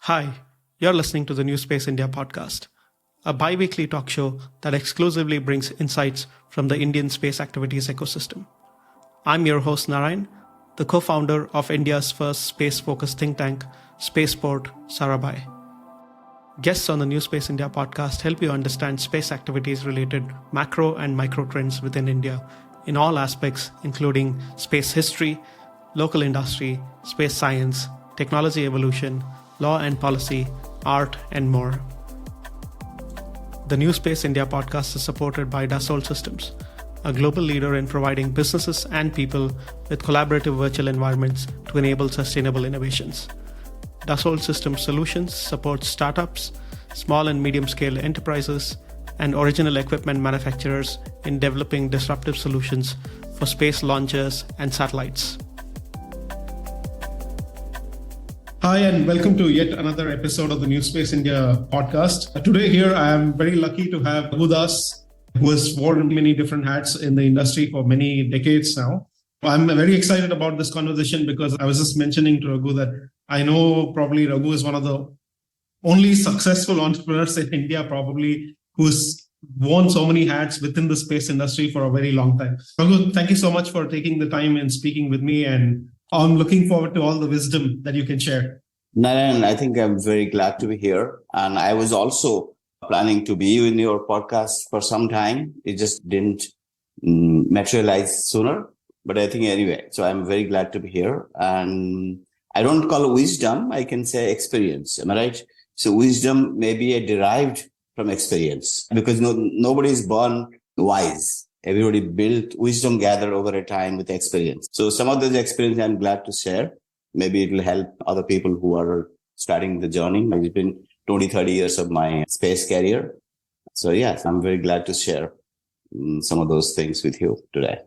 Hi, you're listening to the NewSpace India podcast, a bi-weekly talk show that exclusively brings insights from the Indian space activities ecosystem. I'm your host Narayan, the co-founder of India's first space-focused think tank, Spaceport Sarabhai. Guests on the NewSpace India podcast help you understand space activities-related macro and micro trends within India in all aspects, including space history, local industry, space science, technology evolution, law and policy, art, and more. The NewSpace India podcast is supported by Dassault Systèmes, a global leader in providing businesses and people with collaborative virtual environments to enable sustainable innovations. Dassault Systèmes solutions support startups, small and medium-scale enterprises, and original equipment manufacturers in developing disruptive solutions for space launchers and satellites. Hi, and welcome to yet another episode of the NewSpace India podcast. Today here, I am very lucky to have Raghu, who has worn many different hats in the industry for many decades now. I'm very excited about this conversation because I was just mentioning to Raghu that I know probably Raghu is one of the only successful entrepreneurs in India, probably, who's worn so many hats within the space industry for a very long time. Raghu, thank you so much for taking the time and speaking with me, and I'm looking forward to all the wisdom that you can share. Narayan, I think I'm very glad to be here. And I was also planning to be in your podcast for some time. It just didn't materialize sooner. But I think anyway, so I'm very glad to be here. And I don't call it wisdom. I can say experience. Am I right? So wisdom may be derived from experience because nobody is born wise. Everybody built wisdom gathered over a time with experience. So some of those experience I'm glad to share. Maybe it will help other people who are starting the journey. It's been 20, 30 years of my space career. So yes, I'm very glad to share some of those things with you today.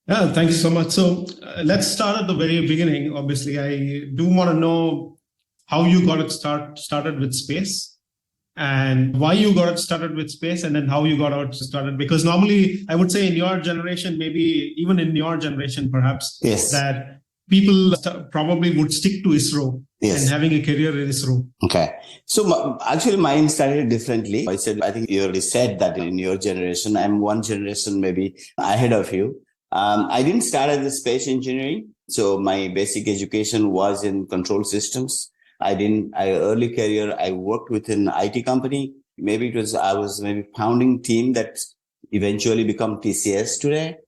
Yeah, thank you so much. So let's start at the very beginning. Obviously, I do want to know how you got it started with space and why you got it started with space, and then how you got it started. Because normally, I would say in your generation, maybe even in your generation, perhaps, yes, that people probably would stick to ISRO yes, and having a career in ISRO. Okay. So actually mine started differently. I think you already said that in your generation. I'm one generation maybe ahead of you. I didn't start as a space engineering. So my basic education was in control systems. Early career, I worked with an IT company. I was maybe founding team that eventually become TCS today.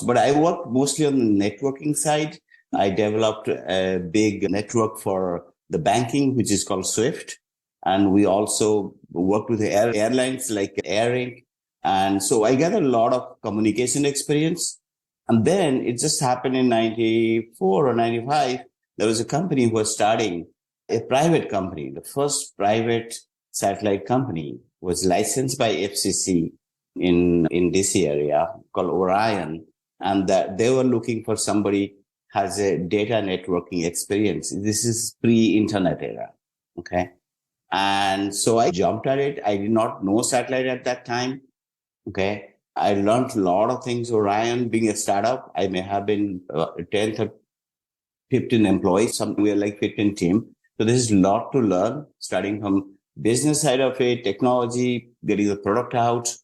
But I worked mostly on the networking side. I developed a big network for the banking, which is called SWIFT. And we also worked with airlines like AirInc. And so I got a lot of communication experience. And then it just happened in 94 or 95. There was a company who was starting a private company. The first private satellite company was licensed by FCC in DC area called Orion. And that they were looking for somebody has a data networking experience. This is pre-internet era. Okay. And so I jumped at it. I did not know satellite at that time. Okay. I learned a lot of things. Orion being a startup, I may have been 10 or 15 employees. We are like 15 team. So this is a lot to learn, starting from business side of it, technology, getting the product out.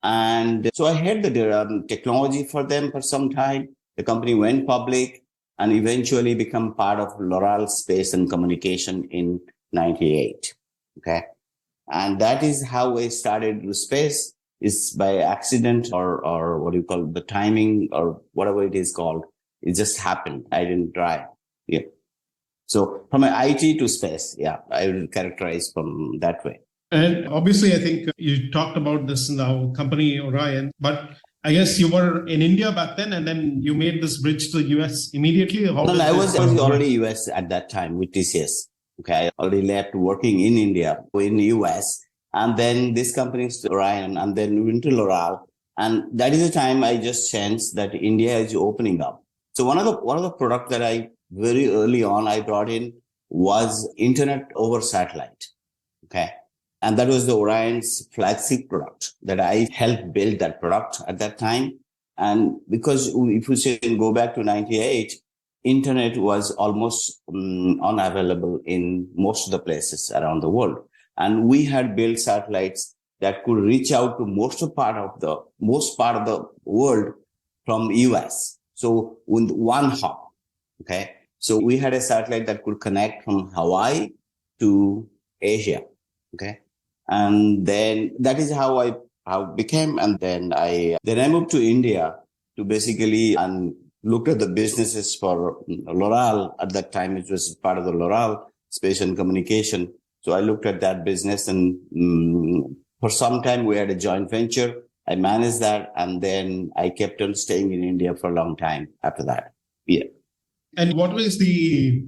And so I had the technology for them for some time. The company went public and eventually become part of Loral Space and Communication in 98. Okay. And that is how I started with space, is by accident or what do you call it, the timing or whatever it is called. It just happened. I didn't try. Yeah. So from an IT to space, yeah, I will characterize from that way. And obviously, I think you talked about this now, company Orion, but I guess you were in India back then, and then you made this bridge to the US immediately? I was already US at that time with TCS. Okay, I already left working in India, in the US, and then this company is Orion, and then went to Loral. And that is the time I just sensed that India is opening up. So one of the products that I very early on I brought in was internet over satellite. Okay. And that was the Orion's flagship product that I helped build that product at that time. And because if you say go back to 98, internet was almost unavailable in most of the places around the world. And we had built satellites that could reach out to most part of the world from US. So with one hop, okay. So we had a satellite that could connect from Hawaii to Asia, okay. And then that is how I became. And then I moved to India to basically and looked at the businesses for L'Oreal at that time. It was part of the L'Oreal Space and Communication. So I looked at that business, and for some time we had a joint venture. I managed that, and then I kept on staying in India for a long time after that. Yeah. And what was the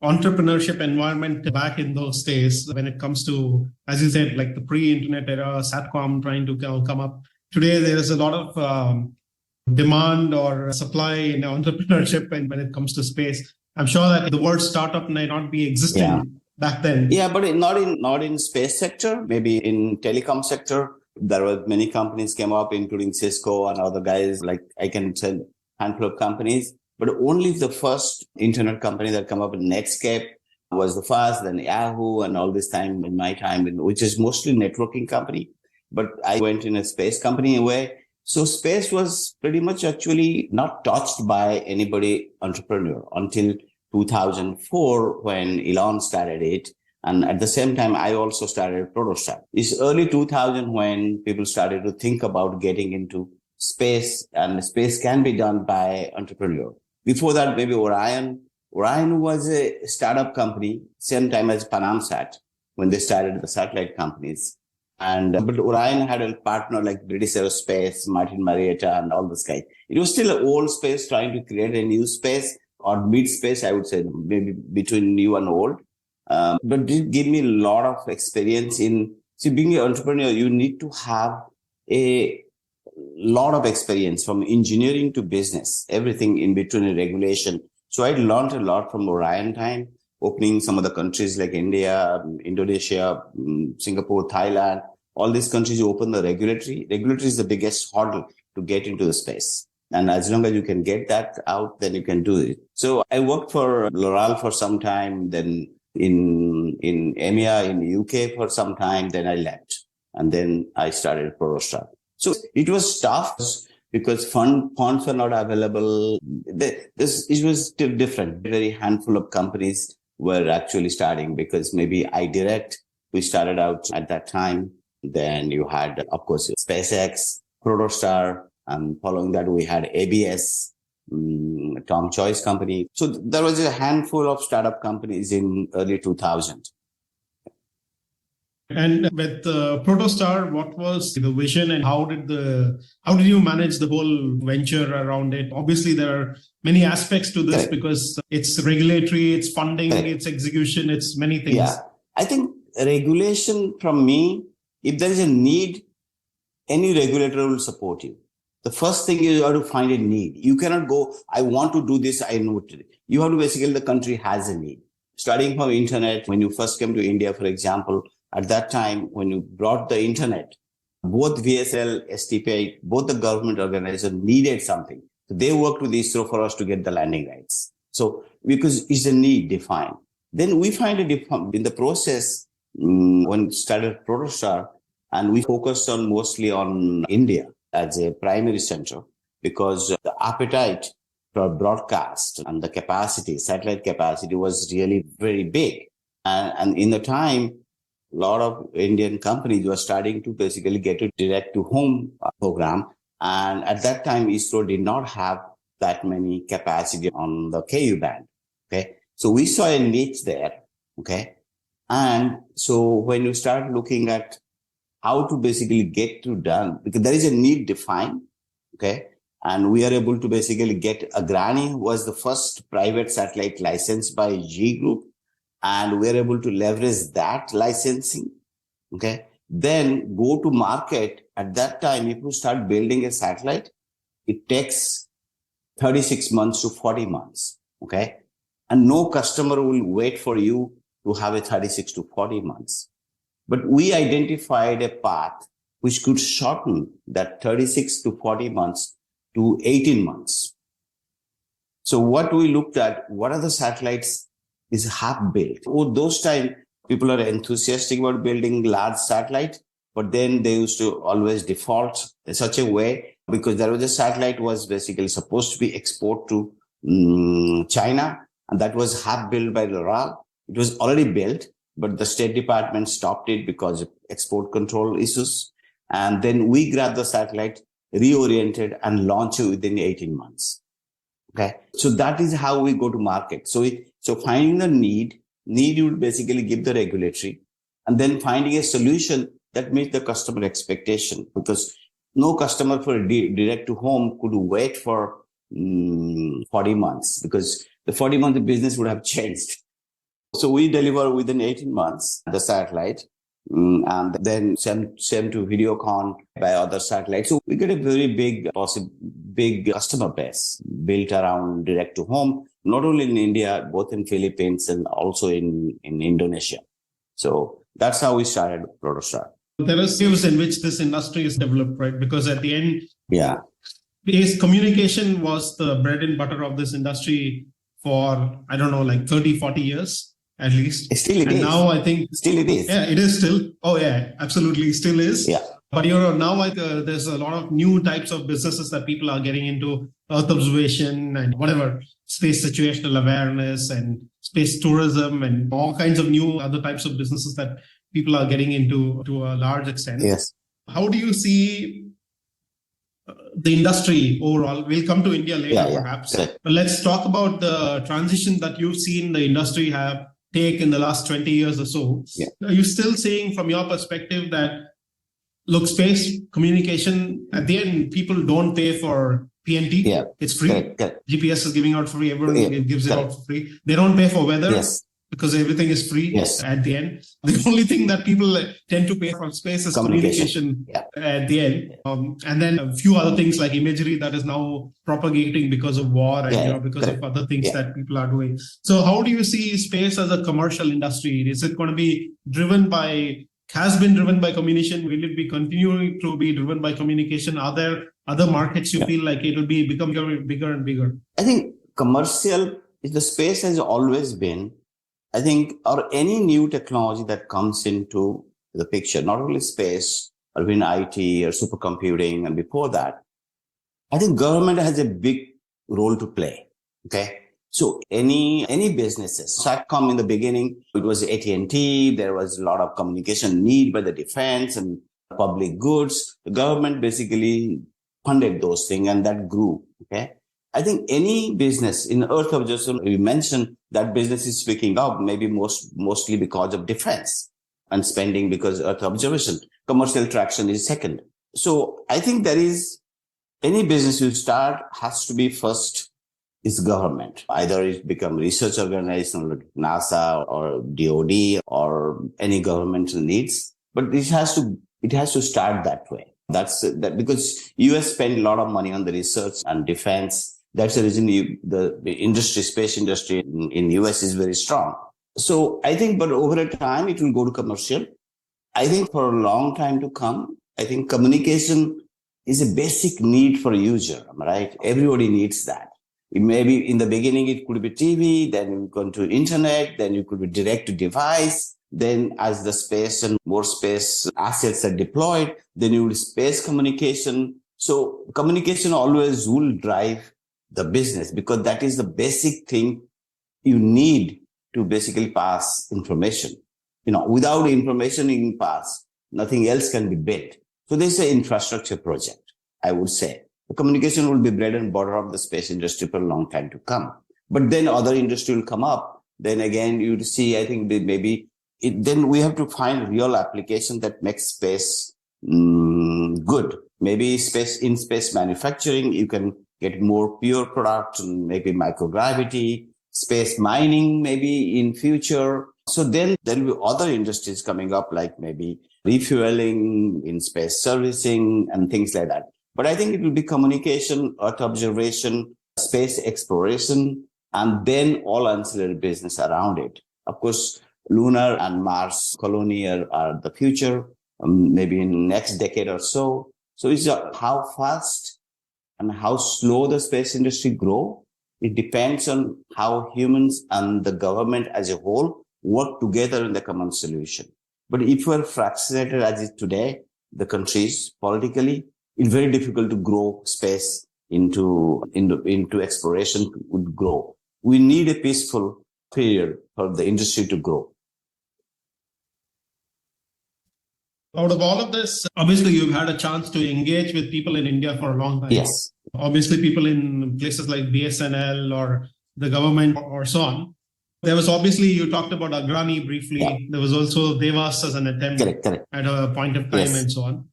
entrepreneurship environment back in those days when it comes to, as you said, like the pre-internet era, Satcom trying to come up? Today, there is a lot of demand or supply in entrepreneurship, and when it comes to space, I'm sure that the word startup may not be existing back then. Yeah, but not in space sector. Maybe in telecom sector, there were many companies came up, including Cisco and other guys. Like I can tell handful of companies, but only the first internet company that came up in Netscape was the first. Then Yahoo and all this time in my time, which is mostly networking company. But I went in a space company in a way. So space was pretty much actually not touched by anybody entrepreneur until 2004 when Elon started it. And at the same time, I also started Protostar. It's early 2000 when people started to think about getting into space, and space can be done by entrepreneur. Before that, maybe Orion. Orion was a startup company, same time as Panamsat when they started the satellite companies. But Orion had a partner like British Aerospace, Martin Marietta, and all this guy. It was still an old space trying to create a new space or mid space, I would say, maybe between new and old. But it gave me a lot of experience in, being an entrepreneur, you need to have a lot of experience from engineering to business, everything in between a regulation. So I learned a lot from Orion time, opening some of the countries like India, Indonesia, Singapore, Thailand. All these countries, you open the regulatory. Regulatory is the biggest hurdle to get into the space. And as long as you can get that out, then you can do it. So I worked for L'Oreal for some time, then in EMEA in UK for some time, then I left. And then I started Protostar. So it was tough because funds were not available. It was still different. Very handful of companies were actually starting because maybe iDirect, we started out at that time. Then you had, of course, SpaceX, Protostar, and following that we had ABS, Tom Choice company. So there was a handful of startup companies in early 2000. And with Protostar, what was the vision and how did you manage the whole venture around it? Obviously, there are many aspects to this because it's regulatory, it's funding, it's execution, it's many things. Yeah, I think regulation from me, if there is a need, any regulator will support you. The first thing is you have to find a need. You cannot go, I want to do this, I know it. You have to basically, the country has a need. Starting from internet, when you first came to India, for example, at that time, when you brought the internet, both VSL, STPI, both the government organizations needed something. So they worked with ISRO for us to get the landing rights. So because it's a need defined. Then we find in the process, when we started Protostar, and we focused mostly on India as a primary center because the appetite for broadcast and the capacity, satellite capacity was really very big. And in the time, a lot of Indian companies were starting to basically get a direct-to-home program. And at that time, ISRO did not have that many capacity on the KU band. Okay. So we saw a niche there. Okay. And so when you start looking at how to basically get to done, because there is a need defined. Okay. And we are able to basically get Agrani was the first private satellite licensed by G Group. And we're able to leverage that licensing. Okay. Then go to market. At that time, if you start building a satellite, it takes 36 months to 40 months. Okay. And no customer will wait for you to have a 36 to 40 months. But we identified a path which could shorten that 36 to 40 months to 18 months. So what we looked at, what are the satellites is half built? Oh, those time people are enthusiastic about building large satellite, but then they used to always default in such a way because there was a satellite was basically supposed to be export to China, and that was half built by L'Oreal. It was already built, but the State Department stopped it because of export control issues. And then we grabbed the satellite, reoriented, and launched it within 18 months. Okay. So that is how we go to market. So finding the need you would basically give the regulatory, and then finding a solution that meets the customer expectation, because no customer for direct to home could wait for 40 months, because the 40 months the business would have changed. So we deliver within 18 months the satellite, and then send to Videocon by other satellites. So we get a very big customer base built around direct to home, not only in India, both in Philippines and also in Indonesia. So that's how we started Protostar. There are waves in which this industry is developed, right? Because at the end, communication was the bread and butter of this industry for, I don't know, like 30, 40 years at least. Still it is. Now I think... Still it is. Yeah, it is still. Oh yeah, absolutely still is. Yeah. But now there's a lot of new types of businesses that people are getting into, Earth observation and whatever, space situational awareness and space tourism and all kinds of new other types of businesses that people are getting into to a large extent. Yes. How do you see the industry overall? We'll come to India later, perhaps. Correct. But let's talk about the transition that you've seen the industry take in the last 20 years or so. Yeah. Are you still saying from your perspective that, look, space communication, at the end, people don't pay for PNT. Yeah. It's free. Correct. GPS is giving out free. Everyone gives it out for free. They don't pay for weather. Yes. Because everything is free at the end. The only thing that people tend to pay for space is communication at the end. And then a few other things like imagery that is now propagating because of war and because of other things that people are doing. So how do you see space as a commercial industry? Is it going to be has been driven by communication? Will it be continuing to be driven by communication? Are there other markets you feel like it will become bigger and bigger? I think commercial, the space has always been, I think, or any new technology that comes into the picture, not only space or in IT or supercomputing and before that, I think government has a big role to play. Okay. So any businesses, Satcom in the beginning, it was AT&T. There was a lot of communication need by the defense and public goods. The government basically funded those things and that grew. Okay. I think any business in Earth observation, we mentioned that business is picking up, maybe mostly because of defense and spending because Earth observation. Commercial traction is second. So I think there is any business you start has to be first is government. Either it become research organization like NASA or DOD or any governmental needs, but it has to start that way. That's that because US spend a lot of money on the research and defense. That's the reason the space industry in US is very strong. So I think, but over a time, it will go to commercial. I think for a long time to come, I think communication is a basic need for a user, right? Everybody needs that. Maybe in the beginning, it could be TV, then you go to internet, then you could be direct to device. Then as the space and more space assets are deployed, then you will space communication. So communication always will drive the business because that is the basic thing you need to basically pass information. Without information in pass, nothing else can be built. So this is an infrastructure project, I would say. The communication will be bread and butter of the space industry for a long time to come. But then other industry will come up. Then again, you'd see, I think then we have to find real application that makes space good. Maybe in space manufacturing, you can get more pure product, maybe microgravity, space mining, maybe in future. So then there will be other industries coming up, like maybe refueling, in space servicing and things like that. But I think it will be communication, Earth observation, space exploration, and then all ancillary business around it. Of course, lunar and Mars colony are the future, maybe in the next decade or so. So it's how fast and how slow the space industry grow. It depends on how humans and the government as a whole work together in the common solution. But if we're fractured as is today, the countries politically, it's very difficult to grow space into exploration would grow. We need a peaceful period for the industry to grow. Out of all of this, obviously you've had a chance to engage with people in India for a long time. Yes. Obviously people in places like BSNL or the government or so on. There was obviously, you talked about Agrani briefly. Yeah. There was also Devas as an attempt correct. At a point of time and so on.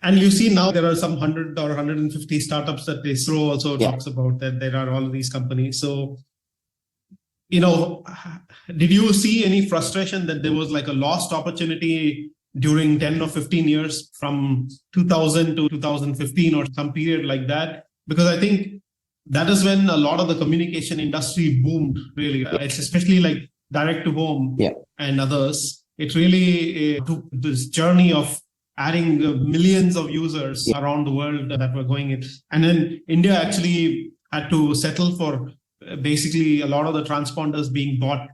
And you see now there are some 100 or 150 startups that ISRO also talks about, that there are all of these companies. So, did you see any frustration that there was like a lost opportunity during 10 or 15 years from 2000 to 2015 or some period like that? Because I think that is when a lot of the communication industry boomed, really. It's especially like direct to home and others. It really took this journey of adding millions of users around the world that were going in. And then India actually had to settle for basically a lot of the transponders being bought,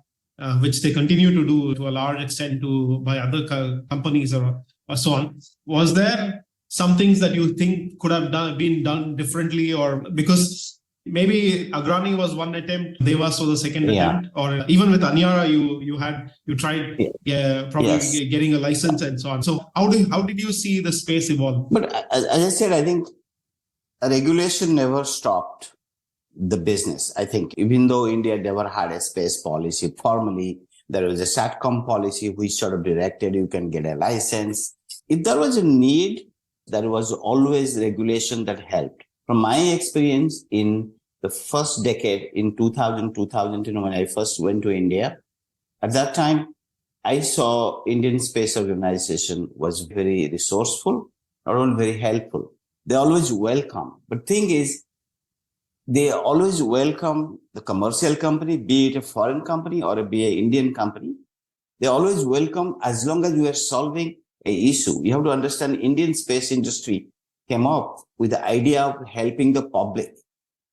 which they continue to do to a large extent by other companies or so on. Was there some things that you think could have been done differently, or because maybe Agrani was one attempt, Devas was the second attempt, or even with Anyara, you tried getting a license and so on. So how did you see the space evolve? But as I said, I think regulation never stopped the business. I think even though India never had a space policy formally, there was a SATCOM policy which sort of directed you can get a license. If there was a need, there was always regulation that helped. From my experience in the first decade, in 2000, when I first went to India, at that time, I saw Indian Space Organization was very resourceful, not only very helpful. They always welcome. But thing is, they always welcome the commercial company, be it a foreign company or be an Indian company. They always welcome as long as you are solving an issue. You have to understand Indian space industry came up with the idea of helping the public,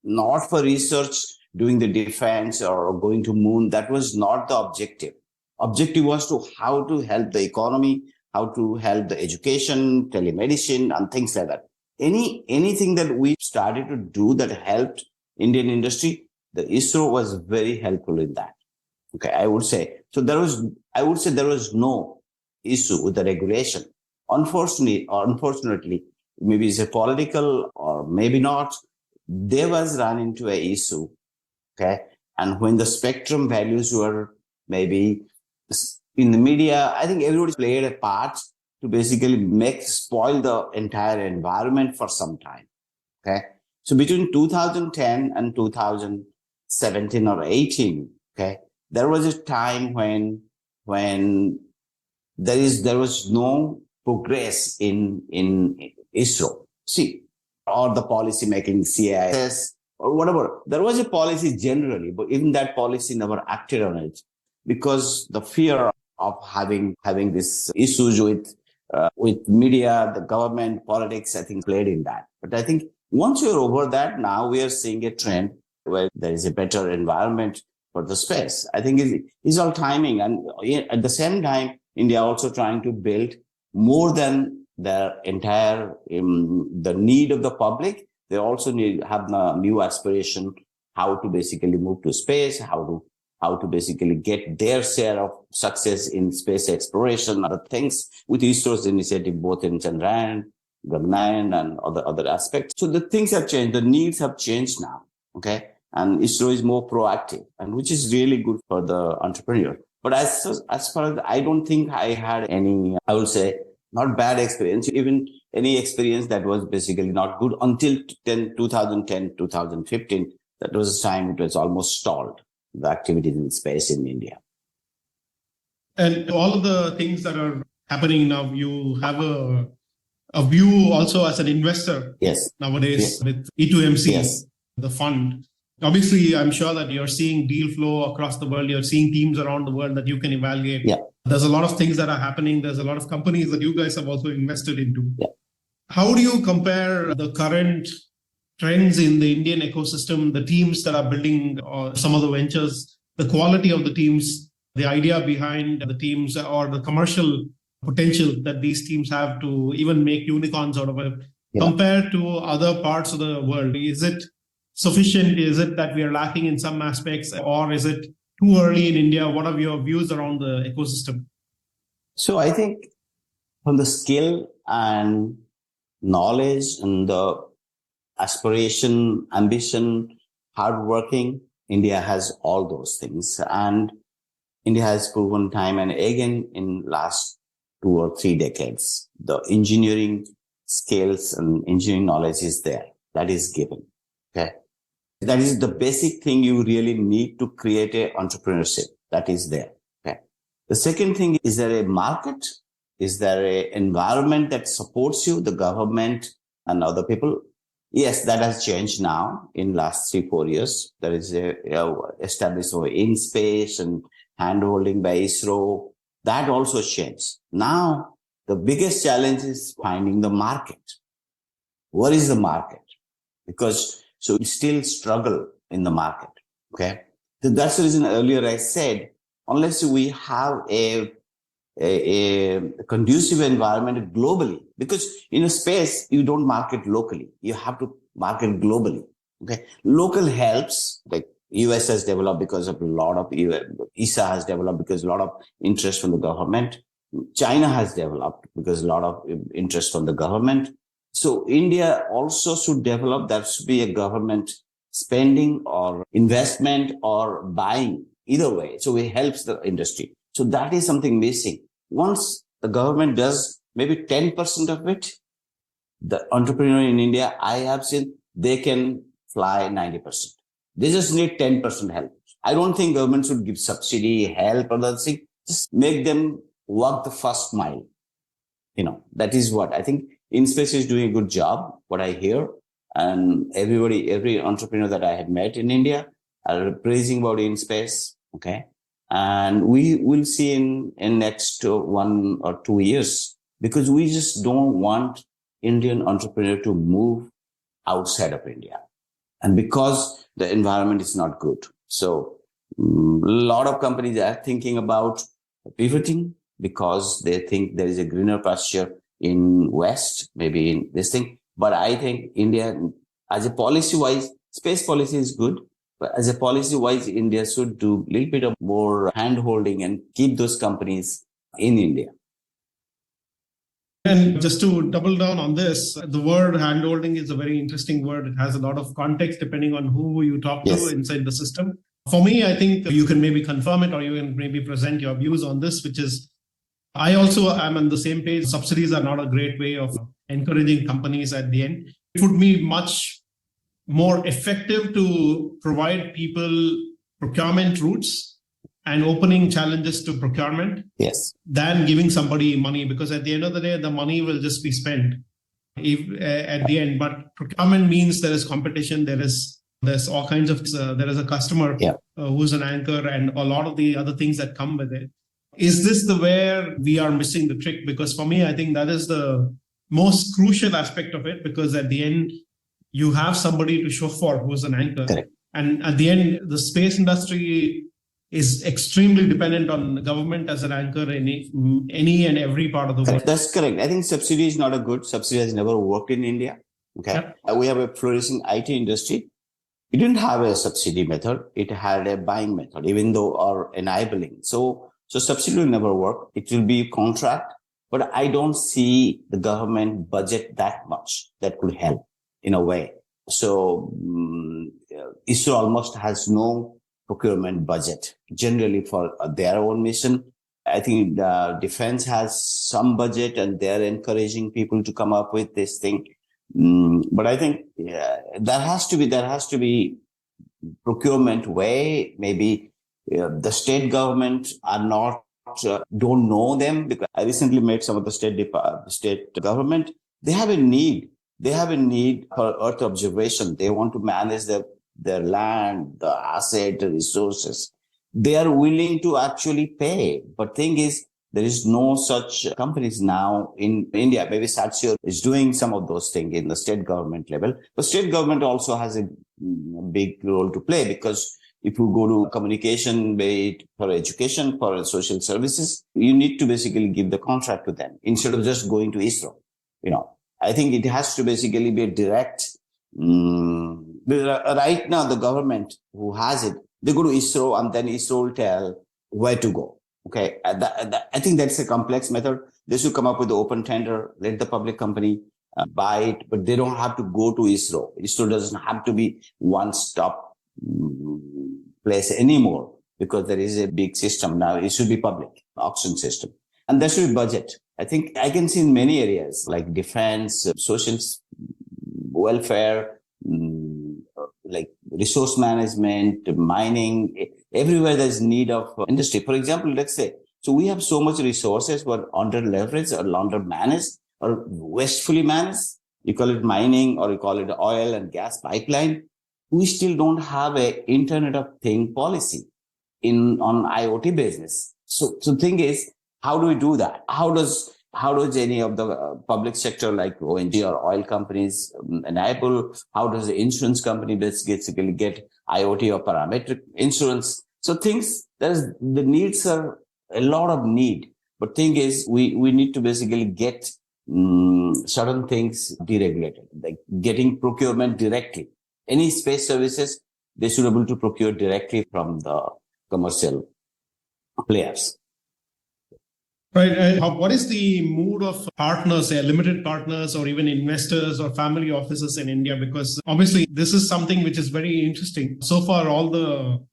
not for research, doing the defense or going to moon. That was not the objective. Objective was to how to help the economy, how to help the education, telemedicine, and things like that. Anything that we started to do that helped Indian industry, the ISRO was very helpful in that. Okay, I would say. So there was no issue with the regulation. Unfortunately, maybe it's a political or maybe not, they was run into an issue. Okay. And when the spectrum values were maybe in the media, I think everybody played a part to basically spoil the entire environment for some time. Okay. So between 2010 and 2017 or 18, okay, there was a time when there was no progress in ISRO. See, or the policy making CIS or whatever. There was a policy generally, but even that policy never acted on it because the fear of having these issues with media, the government, politics, I think played in that. But I think once you're over that, now we are seeing a trend where there is a better environment for the space. I think it's all timing. And at the same time, India also trying to build more than the entire, the need of the public. They also have the new aspiration, how to basically move to space, how to basically get their share of success in space exploration, other things with ISRO's initiative, both in Chandrayaan, Gaganyaan, and other aspects. So the things have changed. The needs have changed now. Okay. And ISRO is more proactive, and which is really good for the entrepreneur. But as far as I don't think I had any, I would say, not bad experience, even any experience that was basically not good until 2010, 2015. That was a time it was almost stalled, the activities in space in India. And all of the things that are happening now, you have a view also as an investor nowadays with E2MC, the fund. Obviously, I'm sure that you're seeing deal flow across the world. You're seeing teams around the world that you can evaluate. Yeah. There's a lot of things that are happening. There's a lot of companies that you guys have also invested into. Yeah. How do you compare the current trends in the Indian ecosystem, the teams that are building or some of the ventures, the quality of the teams, the idea behind the teams, or the commercial potential that these teams have to even make unicorns out of it, compared to other parts of the world? Is it sufficient? Is it that we are lacking in some aspects, or is it too early in India? What are your views around the ecosystem? So I think from the skill and knowledge and the aspiration, ambition, hard working, India has all those things. And India has proven time and again in last 2 or 3 decades, the engineering skills and engineering knowledge is there. That is given. Okay. That is the basic thing you really need to create a entrepreneurship. That is there. Okay. The second thing, is there a market? Is there an environment that supports you, the government and other people? Yes, that has changed now in last 3-4 years. There is established NewSpace and handholding by ISRO. That also changed. Now, the biggest challenge is finding the market. What is the market? Because so we still struggle in the market. Okay. So that's the reason earlier I said, unless we have a conducive environment globally, because in a space, you don't market locally. You have to market globally. Okay. Local helps, like US has developed because of a lot of, ESA has developed because a lot of interest from the government. China has developed because a lot of interest from the government. So India also should develop. There should be a government spending or investment or buying, either way. So it helps the industry. So that is something missing. Once the government does maybe 10% of it, the entrepreneur in India, I have seen, they can fly 90%. They just need 10% help. I don't think government should give subsidy, help, or other thing. Just make them walk the first mile. That is what I think. NewSpace is doing a good job, what I hear. And every entrepreneur that I had met in India are praising about NewSpace. Okay. And we will see in next 1 or 2 years, because we just don't want Indian entrepreneur to move outside of India. And because the environment is not good. So a lot of companies are thinking about pivoting because they think there is a greener pasture in West, maybe in this thing. But I think India, as a policy-wise, space policy is good. But as a policy-wise, India should do a little bit of more hand-holding and keep those companies in India. And just to double down on this, the word hand-holding is a very interesting word. It has a lot of context depending on who you talk to inside the system. For me, I think you can maybe confirm it or you can maybe present your views on this, which is, I also am on the same page. Subsidies are not a great way of encouraging companies at the end. It would be much more effective to provide people procurement routes and opening challenges to procurement than giving somebody money, because at the end of the day, the money will just be spent at the end. But procurement means there is competition, there's all kinds of, there is a customer who's an anchor and a lot of the other things that come with it. Is this the where we are missing the trick? Because for me, I think that is the most crucial aspect of it, because at the end, you have somebody to show for who's an anchor. Correct. And at the end, the space industry is extremely dependent on the government as an anchor in any and every part of the world. That's correct. I think subsidy is not a good. Subsidy has never worked in India. Okay. We have a flourishing IT industry. It didn't have a subsidy method. It had a buying method, even though or enabling. So subsidy will never work. It will be contract, but I don't see the government budget that much that could help in a way. So ISRO almost has no procurement budget generally for their own mission. I think the defense has some budget and they're encouraging people to come up with this thing. But I think there has to be procurement way. Maybe the state government are not, don't know them, because I recently met some of the state government. They have a need. They have a need for Earth observation. They want to manage their land, the asset, the resources. They are willing to actually pay. But thing is, There is no such companies now in India. Maybe Satsio is doing some of those things in the state government level. But state government also has a big role to play, because if you go to communication, be it for education, for social services, you need to basically give the contract to them instead of just going to ISRO. I think it has to basically be a direct. Right now, the government who has it, they go to ISRO and then ISRO will tell where to go. Okay, I think that's a complex method. They should come up with the open tender, let the public company buy it, but they don't have to go to ISRO. ISRO doesn't have to be one-stop place anymore, because there is a big system now. It should be public auction system, and there should be budget. I think I can see in many areas like defense, social welfare, like resource management, mining, everywhere there's need of industry. For example, let's say, so we have so much resources were under leveraged or under managed or wastefully managed. You call it mining or you call it oil and gas pipeline. We still don't have a Internet of Things policy on IoT business. So thing is, how do we do that? How does any of the public sector like ONG or oil companies enable? How does the insurance company basically get IoT or parametric insurance? So the needs are a lot of need. But thing is, we need to basically get certain things deregulated, like getting procurement directly. Any space services, they should be able to procure directly from the commercial players. Right. What is the mood of partners, limited partners or even investors or family offices in India? Because obviously this is something which is very interesting. So far, all the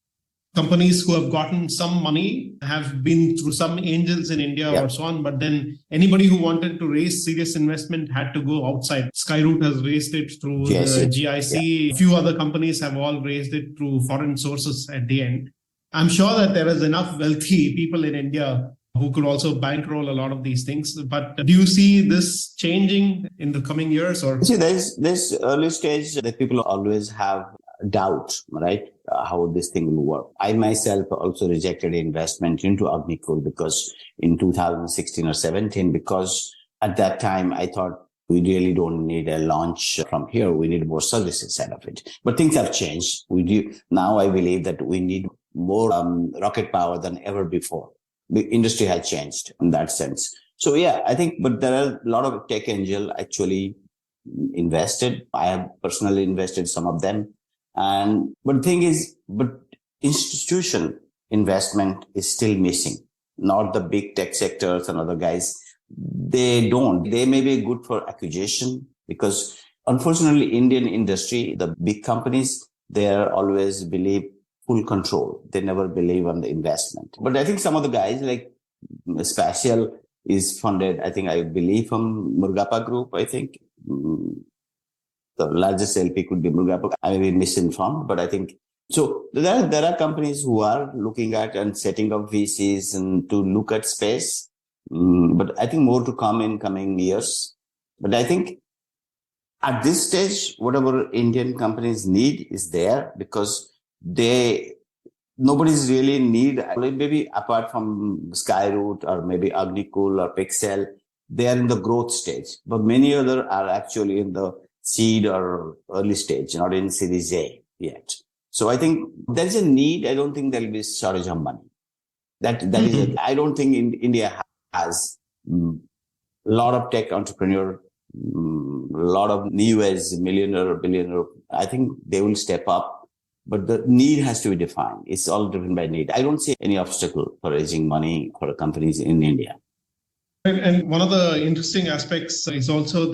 companies who have gotten some money have been through some angels in India or so on. But then anybody who wanted to raise serious investment had to go outside. Skyroot has raised it through the GIC. A few other companies have all raised it through foreign sources at the end. I'm sure that there is enough wealthy people in India who could also bankroll a lot of these things. But do you see this changing in the coming years? Or see, there's early stage that people always have doubt, right? How this thing will work. I myself also rejected investment into Agnikul because in 2016 or 17, because at that time I thought we really don't need a launch from here. We need more services side of it. But things have changed. Now I believe that we need more rocket power than ever before. The industry has changed in that sense. So yeah, I think, but there are a lot of tech angel actually invested. I have personally invested some of them. But the thing is, institutional investment is still missing. Not the big tech sectors and other guys. They may be good for acquisition, because unfortunately Indian industry, the big companies, they always believe full control. They never believe on the investment. But I think some of the guys like Spatial is funded, I believe from Murugappa Group, I think. The largest LP could be Murugappa. I may be misinformed, but I think so. There are companies who are looking at and setting up VCs and to look at space. But I think more to come in coming years. But I think at this stage, whatever Indian companies need is there, because nobody's really need, maybe apart from Skyroot or maybe Agnikul or Pixel, they are in the growth stage. But many other are actually in the seed or early stage, not in Series A yet. So I think there's a need. I don't think there'll be shortage of money. That is it. I don't think India has a lot of tech entrepreneur, a lot of new age millionaire or billionaire. I think they will step up. But the need has to be defined. It's all driven by need. I don't see any obstacle for raising money for companies in India. And one of the interesting aspects is also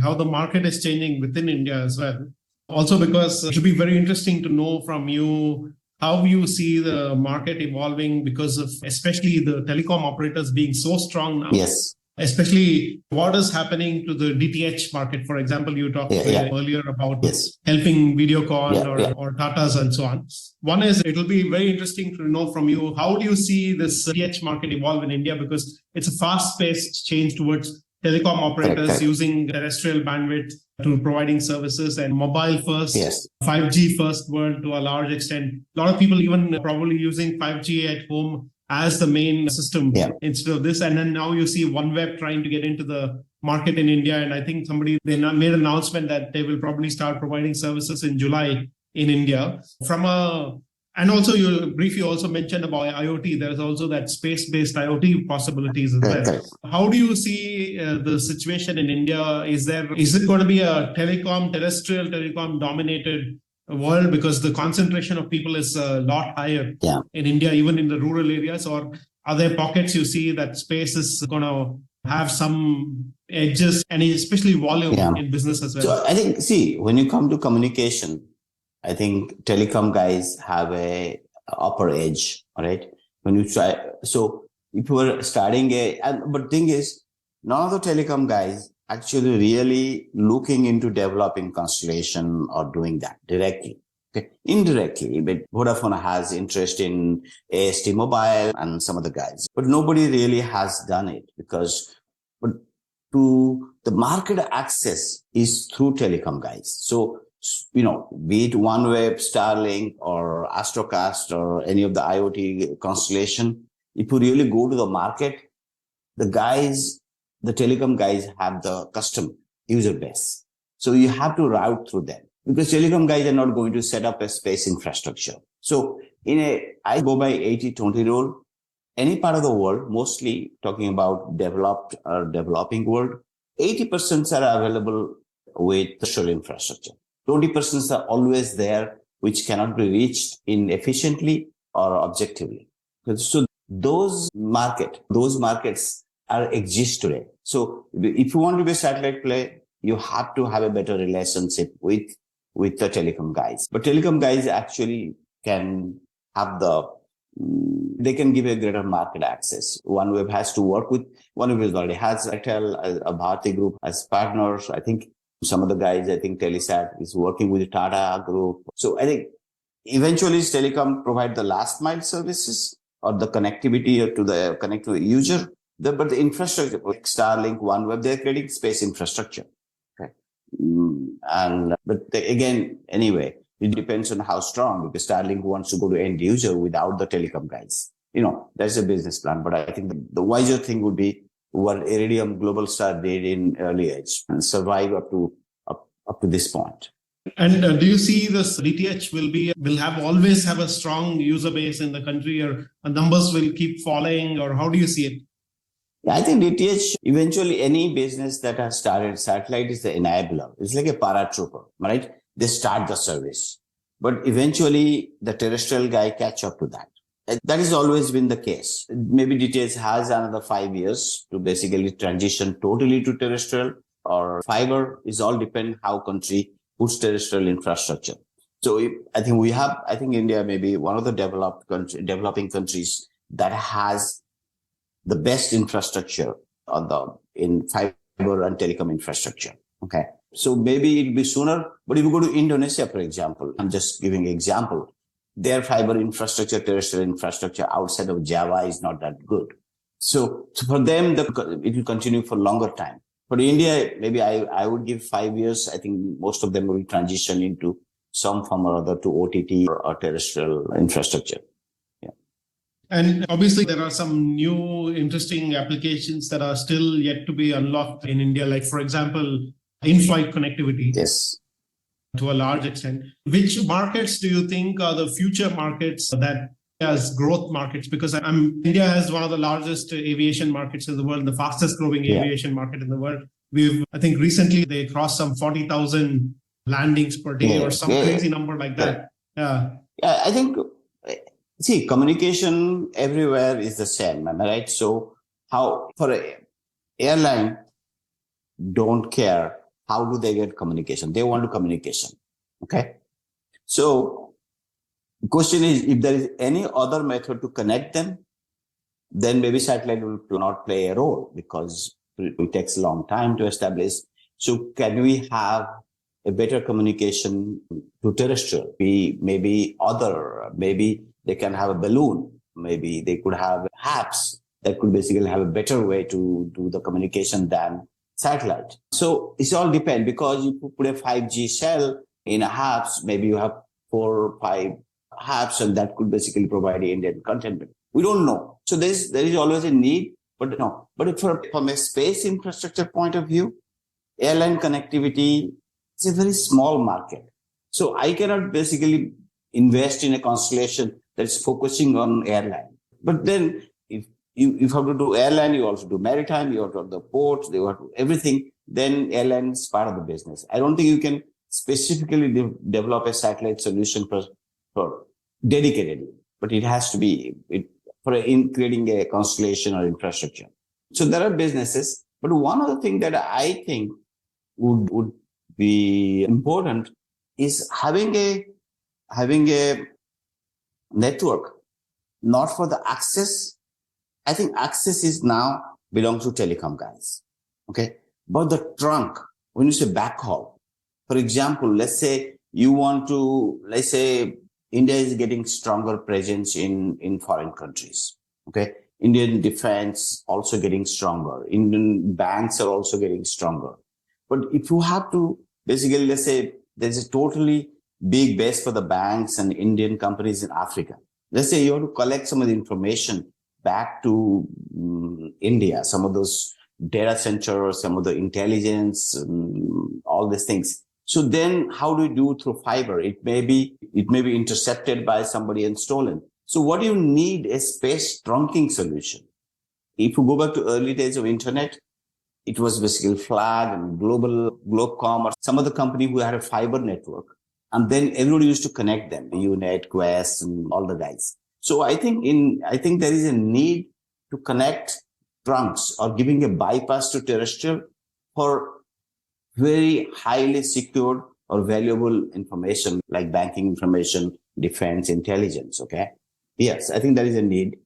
how the market is changing within India as well. Also because it should be very interesting to know from you how you see the market evolving because of especially the telecom operators being so strong now. Yes. Especially what is happening to the DTH market. For example, you talked earlier about helping Videocon or Tatas and so on. One is, it will be very interesting to know from you, how do you see this DTH market evolve in India? Because it's a fast-paced change towards telecom operators using terrestrial bandwidth to providing services and mobile first, 5G first world to a large extent. A lot of people even probably using 5G at home as the main system instead of this. And then now you see OneWeb trying to get into the market in India. And I think they made an announcement that they will probably start providing services in July in India. And also you briefly also mentioned about IoT. There's also that space-based IoT possibilities as well. Okay. How do you see the situation in India? Is it going to be a terrestrial telecom dominated world, because the concentration of people is a lot higher in India, even in the rural areas? Or are there pockets you see that space is going to have some edges, and especially volume in business as well? So I think, when you come to communication, I think telecom guys have a upper edge, right? When you try, so if you were starting but thing is, none of the telecom guys actually really looking into developing constellation or doing that directly. Okay. Indirectly, but Vodafone has interest in AST Mobile and some of the guys, but nobody really has done it but to the market access is through telecom guys. So, be it OneWeb, Starlink, or Astrocast, or any of the IoT constellation, if you really go to the market, the telecom guys have the custom user base. So you have to route through them, because telecom guys are not going to set up a space infrastructure. So I go by 80-20 rule. Any part of the world, mostly talking about developed or developing world, 80% are available with terrestrial infrastructure. 20% are always there, which cannot be reached efficiently or objectively. So those markets exist today. So if you want to be a satellite play, you have to have a better relationship with the telecom guys. But telecom guys actually can have they can give a greater market access. OneWeb has to work with, OneWeb already has Airtel, a Bharti Group as partners. I think some of the guys, Telesat is working with the Tata Group. So I think eventually telecom provide the last mile services or the connectivity to connect to a user. But the infrastructure, like Starlink, OneWeb, they're creating space infrastructure. Okay. Anyway, it depends on how strong, because Starlink wants to go to end user without the telecom guys. That's a business plan. But I think the wiser thing would be what Iridium Global Star did in early age and survive up to this point. And do you see this DTH will always have a strong user base in the country, or numbers will keep falling, or how do you see it? Yeah, I think DTH, eventually any business that has started satellite is the enabler. It's like a paratrooper, right? They start the service, but eventually the terrestrial guy catch up to that. That has always been the case. Maybe DTH has another 5 years to basically transition totally to terrestrial or fiber. Is all depend how country puts terrestrial infrastructure. So I think India may be one of the developing countries that has the best infrastructure in fiber and telecom infrastructure. Okay. So maybe it'll be sooner, but if you go to Indonesia, for example, I'm just giving an example, their fiber infrastructure, terrestrial infrastructure outside of Java is not that good. So for them, it will continue for longer time. For India, maybe I would give 5 years. I think most of them will transition into some form or other to OTT or terrestrial infrastructure. Yeah. And obviously, there are some new interesting applications that are still yet to be unlocked in India, like, for example, in-flight connectivity. Yes. To a large extent. Which markets do you think are the future markets that as growth markets? Because India has one of the largest aviation markets in the world, the fastest growing aviation market in the world. I think recently they crossed some 40,000 landings per day or some crazy number like that. Yeah. I think, communication everywhere is the same, am I right? So for an airline, don't care how do they get communication. They want communication. Okay. So the question is, if there is any other method to connect them, then maybe satellite will not play a role, because it takes a long time to establish. So can we have a better communication to terrestrial? Maybe they can have a balloon. Maybe they could have apps that could basically have a better way to do the communication than satellite. So it's all depend, because you put a 5G cell in a apps, maybe you have 4 or 5 apps, and that could basically provide Indian content. We don't know. So there is always a need, but no. But from a space infrastructure point of view, airline connectivity is a very small market. So I cannot basically invest in a constellation that's focusing on airline. But then if you have to do airline, you also do maritime, you have to do the ports, you have to do everything, then airline is part of the business. I don't think you can specifically develop a satellite solution for dedicatedly, but it has to be in creating a constellation or infrastructure. So there are businesses, but one other thing that I think would be important is having a network, not for the access. I think access is now belongs to telecom guys. Okay. But the trunk, when you say backhaul, for example, let's say India is getting stronger presence in foreign countries. Okay. Indian defense also getting stronger. Indian banks are also getting stronger. But if you have to basically, let's say there's a totally big base for the banks and Indian companies in Africa. Let's say you have to collect some of the information back to India, some of those data centers, some of the intelligence, all these things. So then how do you do through fiber? It may be intercepted by somebody and stolen. So what do you need? A space trunking solution. If you go back to early days of internet, it was basically Flag and Globecom or some other company who had a fiber network. And then everybody used to connect them, Unet, Quest, and all the guys. So I think there is a need to connect trunks or giving a bypass to terrestrial for very highly secured or valuable information like banking information, defense, intelligence. Okay. Yes, I think there is a need.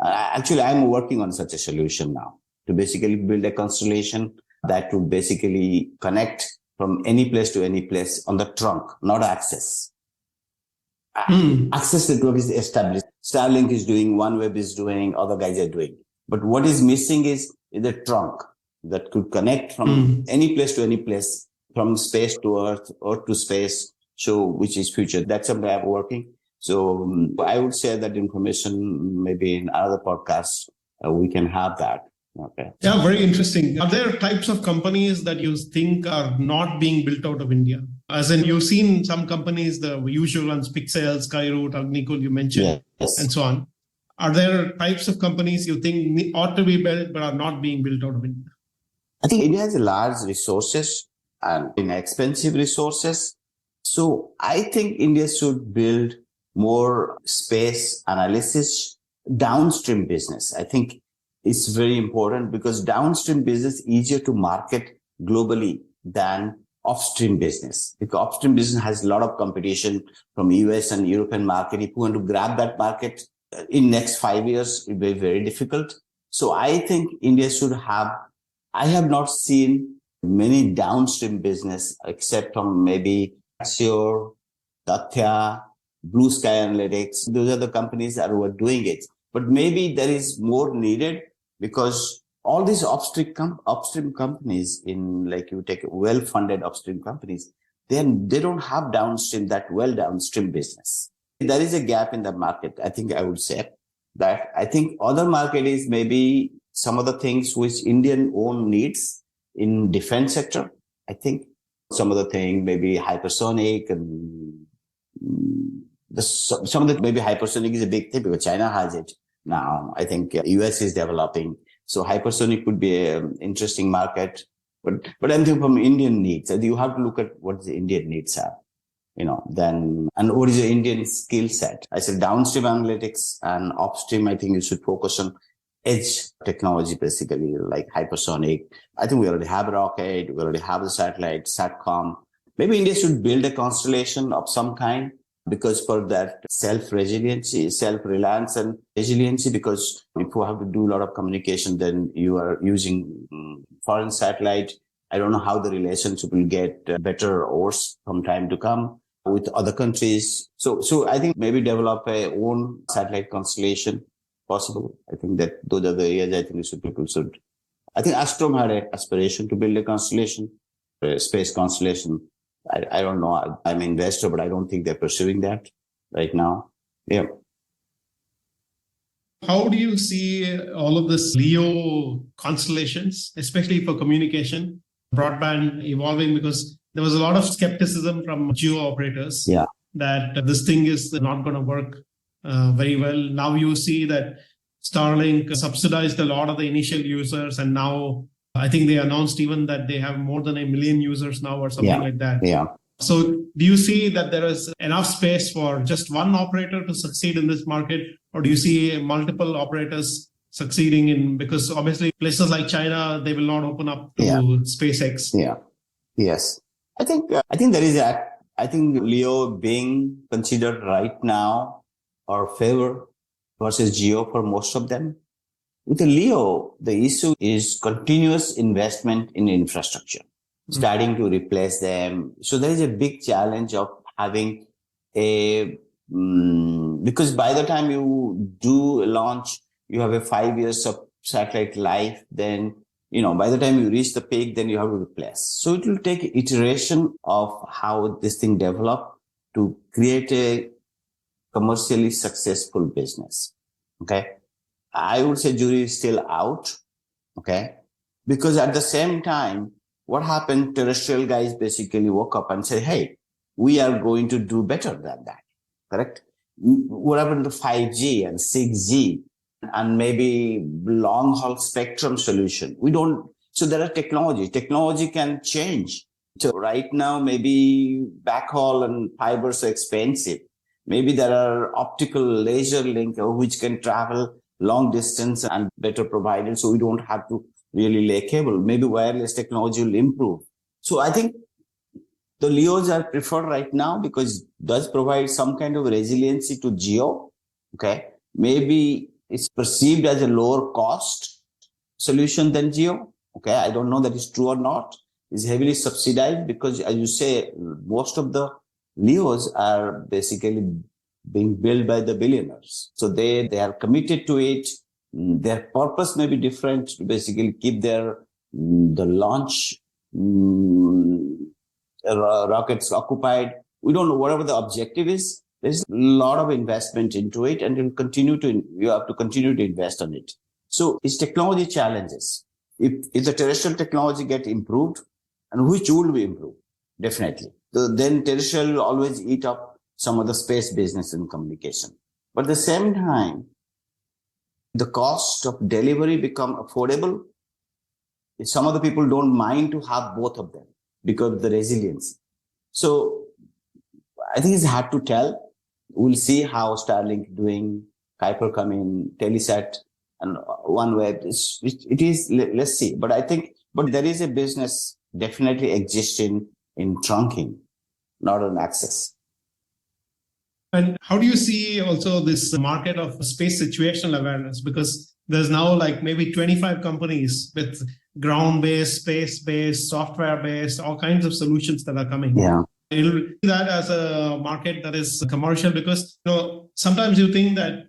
Actually, I'm working on such a solution now to basically build a constellation that would basically connect from any place to any place on the trunk, not access. Access network is established. Starlink is doing, OneWeb is doing, other guys are doing. But what is missing is the trunk that could connect from any place to any place, from space to earth to space, so which is future. That's something I'm working. So I would say that information, maybe in other podcasts, we can have that. Okay. Yeah, very interesting. Are there types of companies that you think are not being built out of India? As in, you've seen some companies, the usual ones, Pixel, Skyroot, Agnikul, you mentioned, yes, and so on. Are there types of companies you think ought to be built but are not being built out of India? I think India has large resources and inexpensive resources. So I think India should build more space analysis, downstream business. I think it's very important because downstream business is easier to market globally than upstream business. Because upstream business has a lot of competition from US and European market. If you want to grab that market in next 5 years, it will be very difficult. So I think India should have, I have not seen many downstream business except from maybe Azure, Dathya, Blue Sky Analytics. Those are the companies that were doing it. But maybe there is more needed because all these upstream companies in, like you take well-funded upstream companies, then they don't have downstream business. There is a gap in the market. I think I would say that I think other market is maybe some of the things which Indian own needs in defense sector. I think some of the thing maybe hypersonic and some of the maybe hypersonic is a big thing because China has it now. I think US is developing. So hypersonic would be an interesting market. But I'm thinking from Indian needs. You have to look at what the Indian needs are, then, and what is the Indian skill set? I said downstream analytics and upstream, I think you should focus on edge technology, basically, like hypersonic. I think we already have rocket. We already have the satellite, SATCOM. Maybe India should build a constellation of some kind because for that self-resiliency, self-reliance and resiliency, because if you have to do a lot of communication, then you are using foreign satellite. I don't know how the relationship will get better or worse from time to come with other countries. So I think maybe develop a own satellite constellation possible. I think that those are the areas I think people should. I think Astrom had an aspiration to build a constellation, a space constellation. I don't know. I'm an investor, but I don't think they're pursuing that right now. Yeah. How do you see all of this LEO constellations, especially for communication, broadband evolving? Because there was a lot of skepticism from geo operators that this thing is not going to work very well. Now you see that Starlink subsidized a lot of the initial users, and now I think they announced even that they have more than 1 million users now or something like that. Yeah. So do you see that there is enough space for just one operator to succeed in this market, or do you see multiple operators succeeding in, because obviously places like China, they will not open up to SpaceX? Yeah. Yes. I think there is I think LEO being considered right now or favor versus geo for most of them. With the LEO, the issue is continuous investment in infrastructure, starting to replace them. So there is a big challenge of having because by the time you do a launch, you have a 5 years of satellite life. Then, by the time you reach the peak, then you have to replace. So it will take iteration of how this thing develop to create a commercially successful business. Okay. I would say jury is still out. Okay. Because at the same time, what happened? Terrestrial guys basically woke up and said, hey, we are going to do better than that. Correct? What happened to 5G and 6G and maybe long haul spectrum solution? So there are technology can change. So right now, maybe backhaul and fibers are expensive. Maybe there are optical laser link which can travel long distance and better provided. So we don't have to really lay cable. Maybe wireless technology will improve. So I think the LEOs are preferred right now because it does provide some kind of resiliency to geo. Okay. Maybe it's perceived as a lower cost solution than geo. Okay. I don't know that is true or not. It's heavily subsidized because, as you say, most of the LEOs are basically being built by the billionaires. So they are committed to it. Their purpose may be different to basically keep the launch rockets occupied. We don't know whatever the objective is. There's a lot of investment into it, and you have to continue to invest on it. So it's technology challenges. If the terrestrial technology get improved, and which will be improved, definitely. Then terrestrial will always eat up some of the space business and communication. But at the same time, the cost of delivery become affordable. Some of the people don't mind to have both of them because of the resilience. So I think it's hard to tell. We'll see how Starlink doing, Kuiper coming, Telesat, and OneWeb. It is, let's see. But there is a business definitely existing in trunking, not on access. And how do you see also this market of space situational awareness? Because there's now like maybe 25 companies with ground-based, space-based, software-based, all kinds of solutions that are coming. Yeah. You'll see that as a market that is commercial because, sometimes you think that,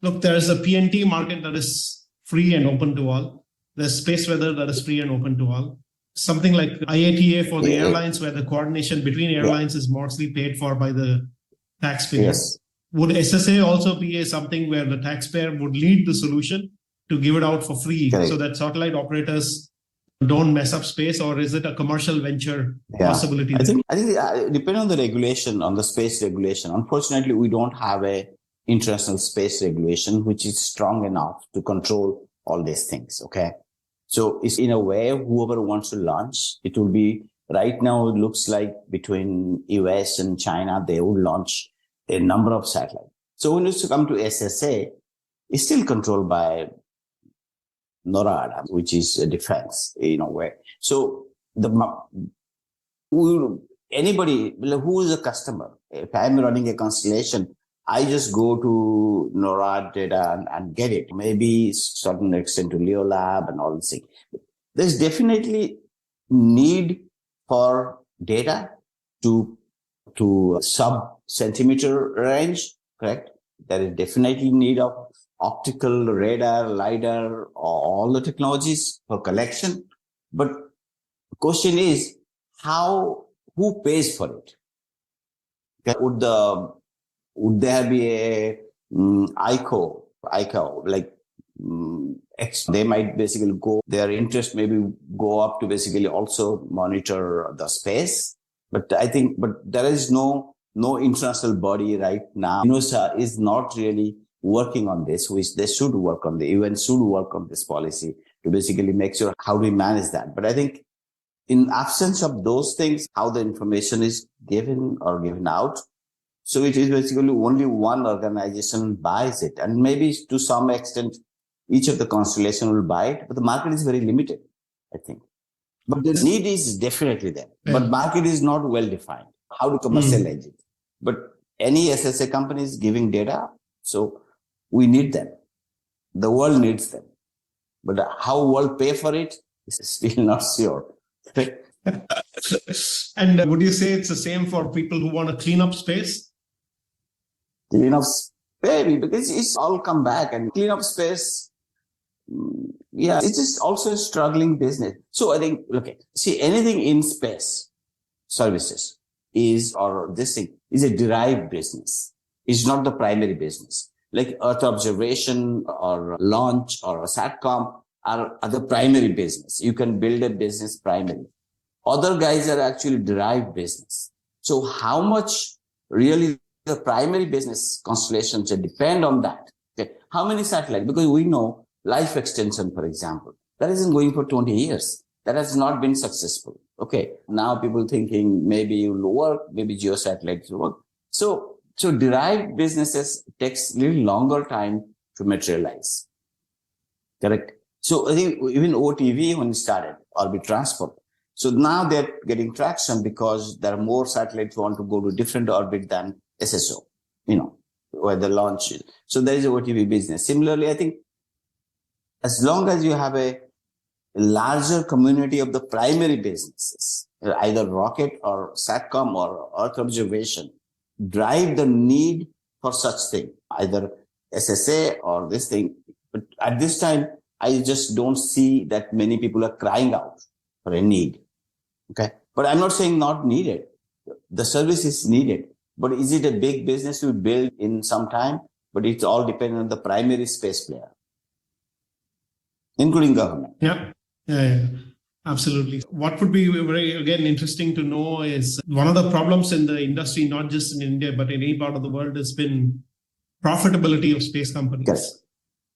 look, there's a PNT market that is free and open to all. There's space weather that is free and open to all. Something like IATA for the airlines, where the coordination between airlines is mostly paid for by the taxpayer. Yes. Would SSA also be something where the taxpayer would lead the solution to give it out for free so that satellite operators don't mess up space, or is it a commercial venture possibility? I think depending on the regulation, on the space regulation, unfortunately, we don't have a international space regulation which is strong enough to control all these things. Okay. So it's in a way, whoever wants to launch, it will be right now, it looks like between US and China, they would launch a number of satellites. So when it's to come to SSA, it's still controlled by NORAD, which is a defense in a way. So anybody who is a customer, if I'm running a constellation, I just go to NORAD data and get it. Maybe certain extent to Leo Lab and all this thing. There's definitely need for data to sub-centimeter range, correct? There is definitely need of optical, radar, LiDAR, all the technologies for collection. But the question is, who pays for it? Okay. Would there be a ICO ICAO, they might basically their interest maybe go up to basically also monitor the space. But there is no international body right now. UNOSA is not really working on this, which they should work on. The UN should work on this policy to basically make sure how we manage that. But I think in absence of those things, how the information is given or given out, so it is basically only one organization buys it. And maybe to some extent, each of the constellation will buy it, but the market is very limited, I think. But the need is definitely there. Yeah. But market is not well defined. How to commercialize it? But any SSA company is giving data, so we need them. The world needs them. But how world pay for it is still not sure. And would you say it's the same for people who want to clean up space? Clean up space, because it's all come back, and clean up space, it's just also a struggling business. So I think, anything in space services is a derived business. It's not the primary business. Like Earth observation or launch or a SATCOM are the primary business. You can build a business primary. Other guys are actually derived business. So how much really the primary business constellations depend on that? Okay. How many satellites? Because we know life extension, for example, that isn't going for 20 years. That has not been successful. Okay. Now people thinking maybe it will work, maybe geosatellites will work. So derived businesses takes a little longer time to materialize. Correct. So I think even OTV, when it started, orbit transport. So now they're getting traction because there are more satellites who want to go to different orbit than SSO, where the launch is. So there is a OTV business. Similarly, I think as long as you have a larger community of the primary businesses, either rocket or SATCOM or Earth observation, drive the need for such thing, either SSA or this thing. But at this time, I just don't see that many people are crying out for a need. Okay. But I'm not saying not needed. The service is needed. But is it a big business to build in some time? But it's all dependent on the primary space player, including government. Yeah. Absolutely. What would be very, again, interesting to know is one of the problems in the industry, not just in India, but in any part of the world, has been profitability of space companies. Yes.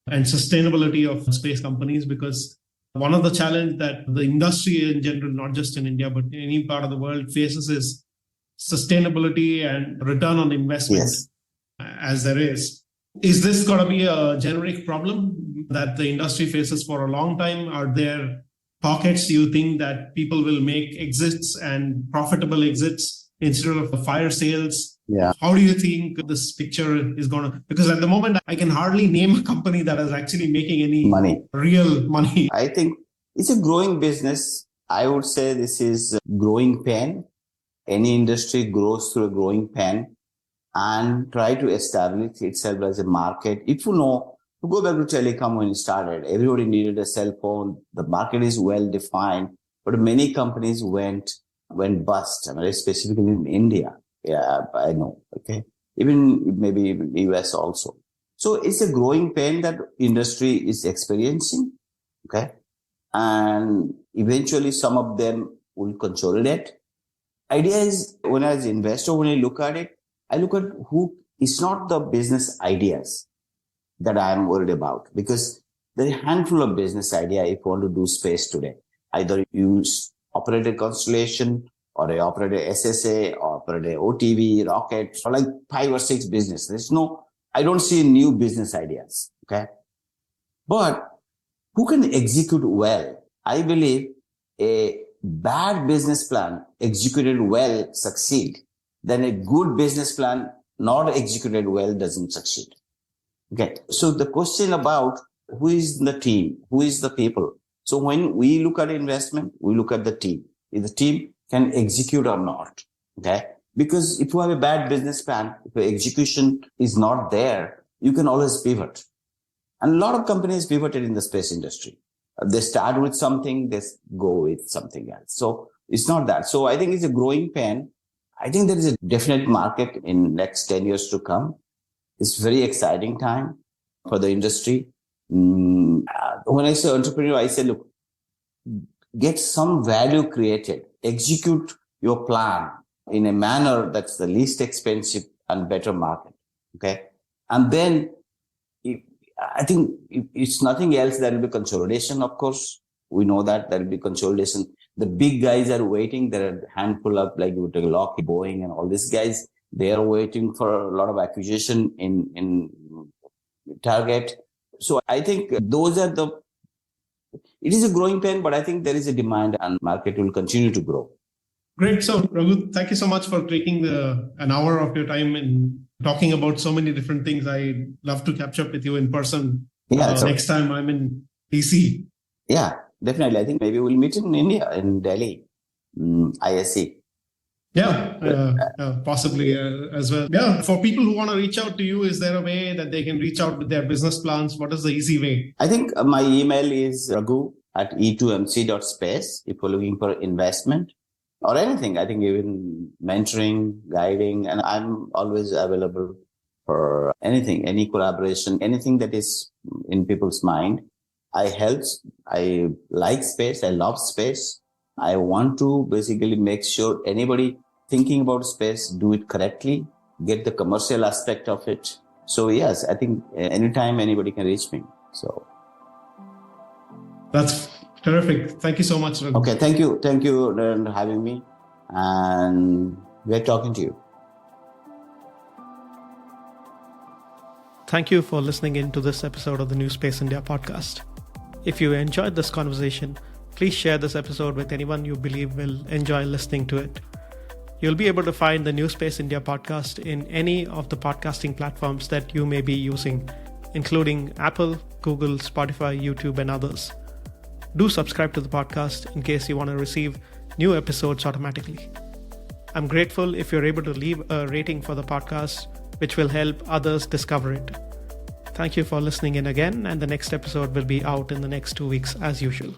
And sustainability of space companies, because one of the challenges that the industry in general, not just in India, but in any part of the world faces is sustainability and return on investment. Yes. As there is. Is this going to be a generic problem that the industry faces for a long time? Are there pockets you think that people will make exits and profitable exits instead of fire sales? Yeah. How do you think this picture is going to? Because at the moment, I can hardly name a company that is actually making any real money. I think it's a growing business. I would say this is a growing pain. Any industry grows through a growing pain and try to establish itself as a market. If you know, to go back to telecom when it started, everybody needed a cell phone. The market is well defined, but many companies went bust, specifically in India. Yeah, I know. Okay. Maybe even US also. So it's a growing pain that industry is experiencing. Okay. And eventually some of them will consolidate. Idea is, when as an investor, when I look at it, I look at it's not the business ideas that I am worried about, because there are a handful of business idea if you want to do space today. Either you operate a constellation, or they operate a SSA, or operate a OTV, rocket, or like 5 or 6 businesses. I don't see new business ideas. Okay. But who can execute well? I believe a bad business plan executed well succeed. Then a good business plan not executed well doesn't succeed. Okay. So the question about who is the team, who is the people. So when we look at investment, we look at the team. If the team can execute or not. Okay. Because if you have a bad business plan, if the execution is not there, you can always pivot. And a lot of companies pivoted in the space industry. They start with something, they go with something else. So it's not that. So I think it's a growing pain. I think there is a definite market in next 10 years to come. It's very exciting time. for the industry. When I say entrepreneur, I say, look, get some value created, execute your plan in a manner that's the least expensive and better market. Okay. And then I think it's nothing else. There will be consolidation, of course. We know that there will be consolidation. The big guys are waiting. There are a handful of, like you take Lockheed, Boeing, and all these guys. They are waiting for a lot of acquisition in target. So I think those are it is a growing pain, but I think there is a demand and market will continue to grow. Great. So Raghu, thank you so much for taking an hour of your time and talking about so many different things. I'd love to catch up with you in person next time I'm in DC. Yeah, definitely. I think maybe we'll meet in India, in Delhi, ISC. Yeah, possibly as well. Yeah, for people who want to reach out to you, is there a way that they can reach out with their business plans? What is the easy way? I think my email is raghu@e2mc.space if you're looking for investment or anything. I think even mentoring, guiding, and I'm always available for anything, any collaboration, anything that is in people's mind. I help. I like space. I love space. I want to basically make sure anybody thinking about space do it correctly, get the commercial aspect of it. So yes, I think anytime anybody can reach me. So that's terrific. Thank you so much, Raghu. Okay, thank you for having me, and great talking to you. Thank you for listening in to this episode of the NewSpace India podcast. If you enjoyed this conversation, please share this episode with anyone you believe will enjoy listening to it. You'll be able to find the NewSpace India podcast in any of the podcasting platforms that you may be using, including Apple, Google, Spotify, YouTube, and others. Do subscribe to the podcast in case you want to receive new episodes automatically. I'm grateful if you're able to leave a rating for the podcast, which will help others discover it. Thank you for listening in again, and the next episode will be out in the next 2 weeks as usual.